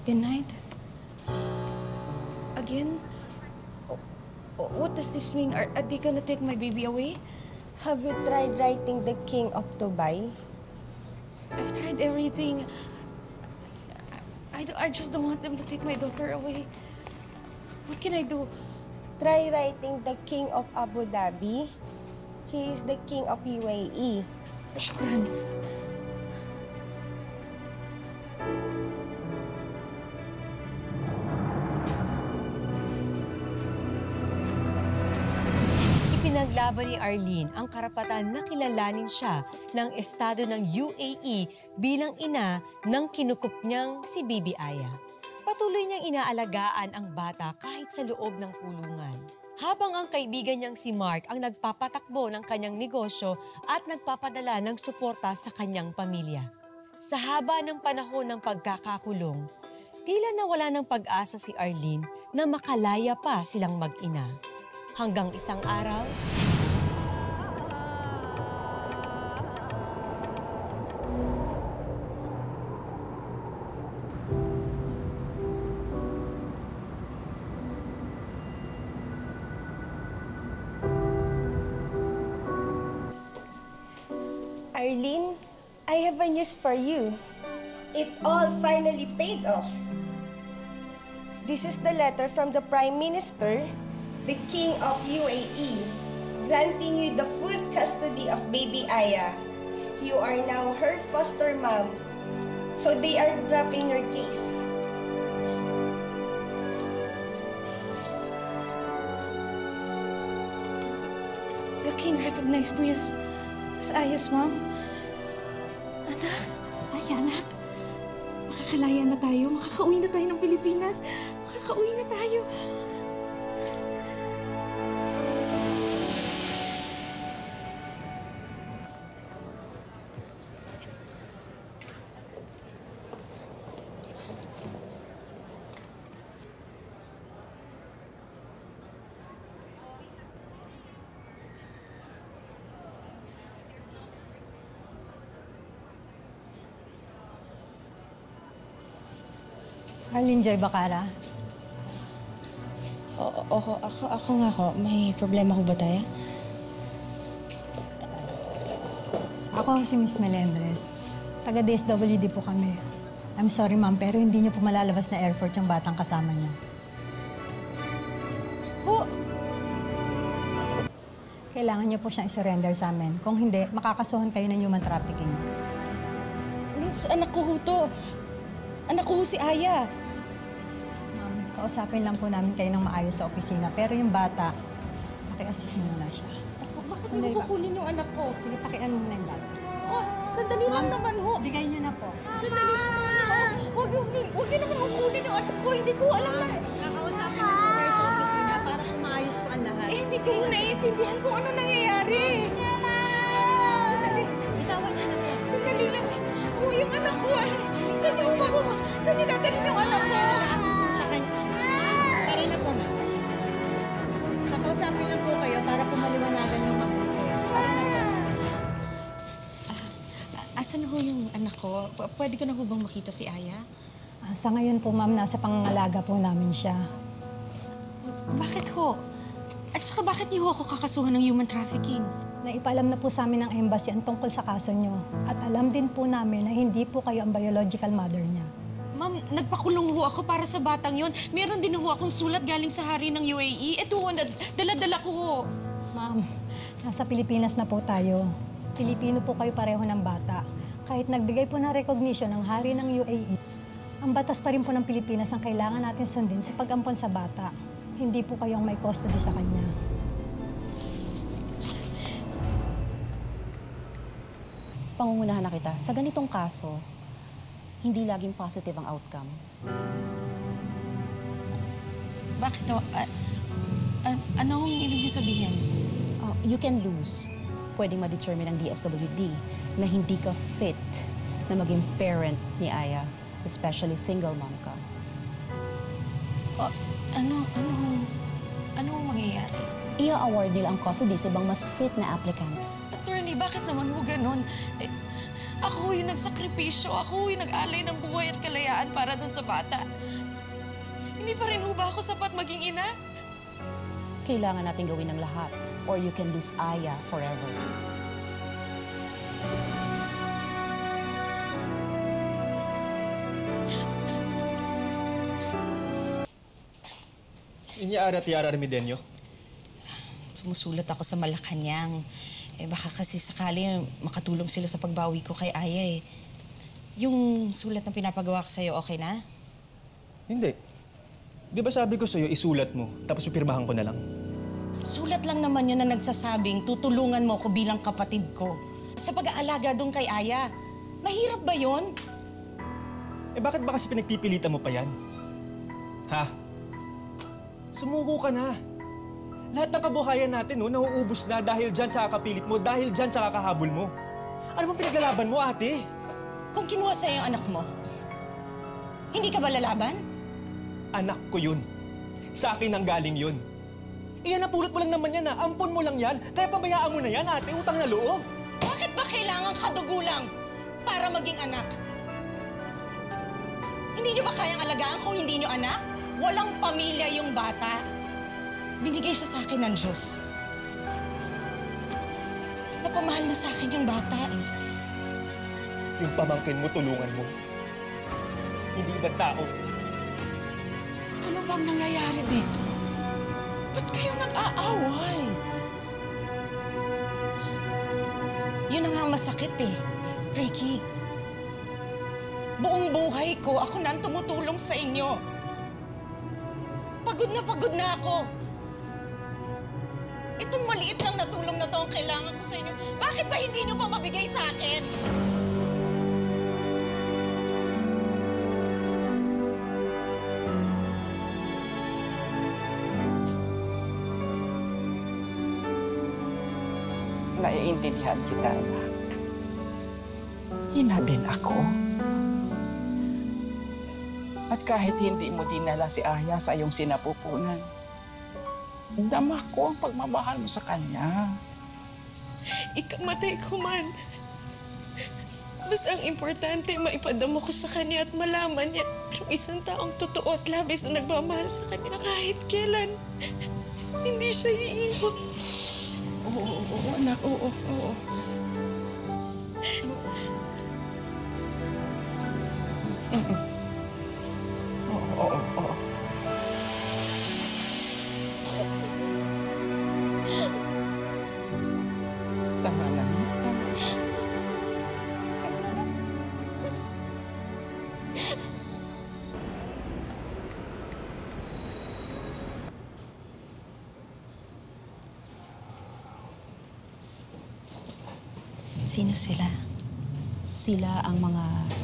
Denied? Again? What does this mean? Are they gonna take my baby away? Have you tried writing the King of Dubai? I've tried everything. I just don't want them to take my daughter away. What can I do? Try writing the King of Abu Dhabi. He is the King of UAE. Shukran. Ipinaglaban ni Arlene ang karapatan na kilalanin siya ng estado ng UAE bilang ina ng kinukup niyang si Bibi Aya. Patuloy niyang inaalagaan ang bata kahit sa loob ng kulungan. Habang ang kaibigan niyang si Mark ang nagpapatakbo ng kanyang negosyo at nagpapadala ng suporta sa kanyang pamilya. Sa haba ng panahon ng pagkakakulong, tila nawala ng pag-asa si Arlene na makalaya pa silang mag-ina. Hanggang isang araw, Arlene, I have a news for you. It all finally paid off. This is the letter from the Prime Minister, the King of UAE, granting you the full custody of baby Aya. You are now her foster mom, so they are dropping your case. The king recognized me as Aya's mom. Anak, Aya, anak. Makakalaya na tayo. Makakauwi na tayo ng Pilipinas. Makakauwi na tayo. Arlene Joy Bacara. Ako nga ho. May problema ho ba tayo? Ako si Miss Melendres. Taga DSWD po kami. I'm sorry ma'am, pero hindi niyo po malalabas na airport yung batang kasama niyo. Ho? Kailangan niyo po siyang isurrender sa amin. Kung hindi, makakasuhan kayo ng human trafficking. Miss, anak ko ho to. Anak ko ho si Aya. Ma'am, kausapin lang po namin kayo ng maayos sa opisina. Pero yung bata, maki-assist mo muna siya. Bakit hindi ko kukunin yung anak ko? Sige, pakian mo muna yung bata. Oh, sandali lang naman ho. Bigay niyo na po. Sandali lang naman ho. Huwag niyo naman kukunin yung anak ko. Hindi ko alam na. Kakausapin lang po kayo sa opisina para po maayos po ang lahat. Hindi ko naiintindihan kung ano nangyayari. Sandali. Bitawan niyo na po. Sandali lang. Oh, yung anak ko ay. Saan niyo dadalhin yung anak ko? Assist mo sa kanya. Tara na po, ma'am. Kakausapin lang po kayo para po maliwanagan yung mabuti. Asan ho yung anak ko? Pwede ko na ho bang makita si Aya? Sa ngayon po, ma'am, nasa pangangalaga po namin siya. Bakit ho? At saka bakit niyo ho ako kakasuhan ng human trafficking? Naipalam na po sa amin ng embassy ang tungkol sa kaso niyo. At alam din po namin na hindi po kayo ang biological mother niya. Ma'am, nagpakulong ho ako para sa batang yon. Meron din ho akong sulat galing sa hari ng UAE. Ito ho, dala-dala ko ho. Ma'am, nasa Pilipinas na po tayo. Pilipino po kayo pareho ng bata. Kahit nagbigay po ng recognition ng hari ng UAE, ang batas pa rin po ng Pilipinas ang kailangan natin sundin sa pag-ampon sa bata. Hindi po kayong may custody sa kanya. Pangungunahan na kita, sa ganitong kaso, hindi laging positive ang outcome. Bakit ho? Ano ang ibig niyo sabihin? You can lose. Pwedeng ma-determine ng DSWD na hindi ka fit na maging parent ni Aya, especially single mom ka. Ano ang mangyayari? Ia-award nila ang custody sa ibang mas fit na applicants. Attorney, bakit naman ho ganun? Ako yung nagsakripisyo. Ako yung nag-alay ng buhay at kalayaan para dun sa bata. Hindi pa rin ho ba ako sapat maging ina? Kailangan natin gawin ang lahat or you can lose Aya forever. Inyara Tiara Remidenyo. Sumusulat ako sa Malacanang. Baka kasi sakali makatulong sila sa pagbawi ko kay Aya eh. Yung sulat na pinapagawa ko sa'yo, okay na? Hindi. Di ba sabi ko sa'yo, isulat mo, tapos pipirmahan ko na lang? Sulat lang naman yun na nagsasabing tutulungan mo ko bilang kapatid ko sa pag-aalaga doon kay Aya. Mahirap ba yun? Bakit ba kasi pinagpipilitan mo pa yan? Ha? Sumuko ka na. Lahat ng kabuhayan natin, nauubos na dahil dyan sa kakapilit mo, dahil dyan sa kakahabol mo. Ano bang pinaglalaban mo, ate? Kung kinuha sa'yo yung anak mo, hindi ka ba lalaban? Anak ko yun. Sa akin ang galing yun. Iyan, napulot mo lang naman yan, ha? Ampon mo lang yan. Kaya pabayaan mo na yan, ate. Utang na loob. Bakit ba kailangan kadugulang para maging anak? Hindi niyo ba kayang alagaan kung hindi niyo anak? Walang pamilya yung bata. Binigay siya sa akin ng Diyos. Napamahal na sa akin yung bata eh. Yung pamangkin mo, tulungan mo. Hindi ibang tao. Ano bang nangyayari dito? Ba't kayo nag-aaway? Yun na nga ang masakit eh, Ricky. Buong buhay ko, ako na ang tumutulong sa inyo. Pagod na ako. Itong maliit lang na tulong na to ang kailangan ko sa inyo. Bakit ba hindi nyo pa mabigay sa akin? Naiintindihan kita, anak. Hina din ako. At kahit hindi mo dinala si Aya sa iyong sinapupunan, dama ko ang pagmamahal mo sa kanya. Ikamatay ko man. Basta ang importante, maipadama ko sa kanya at malaman niya ang isang taong totoo at labis na nagmamahal sa kanya kahit kailan. Hindi siya iiwan. Oo, anak, oo. Oo. Tama lang. Sino sila? Sila ang mga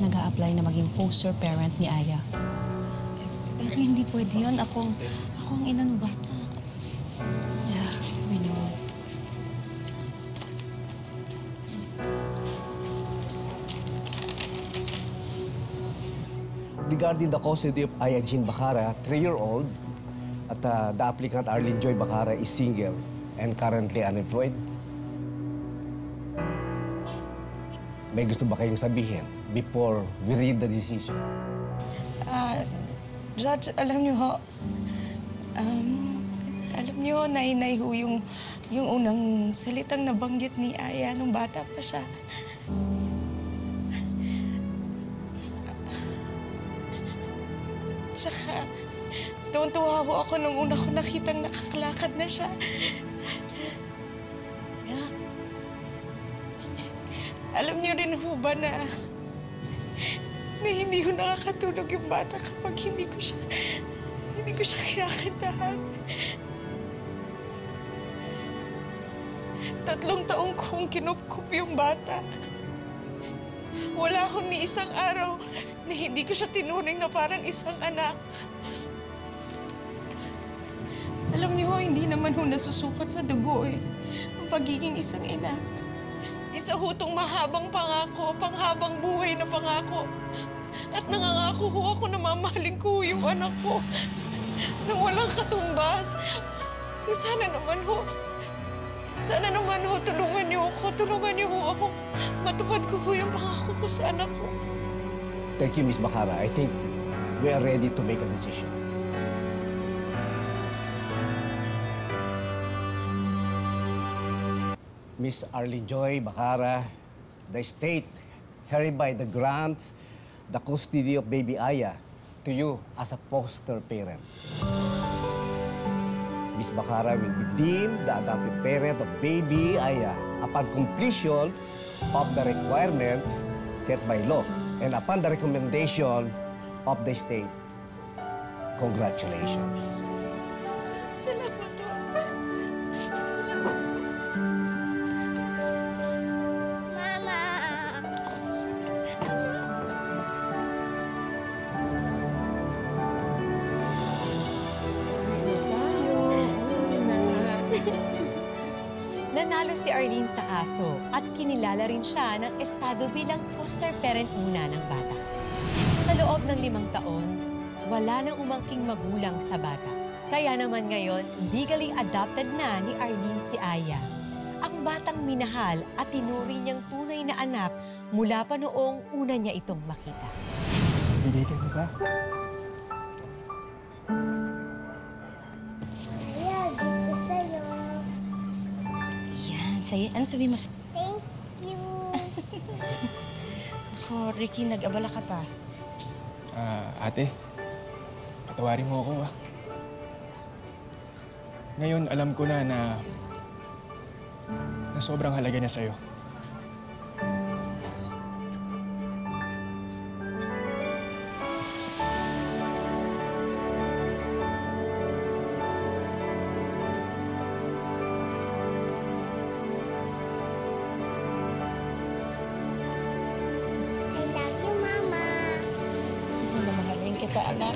nag-a-apply na maging foster parent ni Aya. Pero hindi pwede yun. Ako ang ina ng bata. Yeah, we know. Regarding the custody of Aya Jean Bacara, 3-year-old, at the applicant Arlene Joy Bacara is single and currently unemployed. May gusto ba kayong sabihin before we read the decision? Judge, alam niyo ho, nainay ho yung unang salitang nabanggit ni Aya nung bata pa siya. Tsaka, tuwan-tuwa ho ako nung una ko nakitang nakakalakad na siya. Alam niyo rin ho ba na hindi ko nakakatulog yung bata kapag hindi ko siya kinakantahan. 3 taong kong kinupkup yung bata. Wala ho ni isang araw na hindi ko siya tinuring na parang isang anak. Alam niyo ho, hindi naman ho nasusukat sa dugo ang pagiging isang ina. Isa ho itong mahabang pangako, panghabang buhay na pangako. At nangangako ho ako na mamahalin ko yung anak ko nang walang katumbas. Sana naman ho, tulungan niyo ako matupad ko po yung pangako ko sa anak ko. Thank you, Miss Bacara. I think we are ready to make a decision. Miss Arlene Joy Bacara, the state hereby grants the custody of baby Aya to you as a foster parent. Miss Bacara will be deemed the adopted parent of baby Aya upon completion of the requirements set by law and upon the recommendation of the state. Congratulations. Salamat po. Salamat po. Mama! Nanalo si Arlene sa kaso at kinilala rin siya ng estado bilang foster parent muna ng bata. Sa loob ng 5 taon, wala nang umangking magulang sa bata. Kaya naman ngayon, legally adopted na ni Arlene si Aya. Ang batang minahal at tinuri niyang tunay na anak mula pa noong una niya itong makita. Bigay ka na ba? Aya, dito sa'yo. Yan, sa'yo. Ano sabihin mo? Thank you. Ako, Ricky, nag-abala ka pa. Ate, patawarin mo ako, Ngayon, alam ko na sobrang halaga na sa'yo. I love you, Mama. Mahal na mahal rin kita, anak.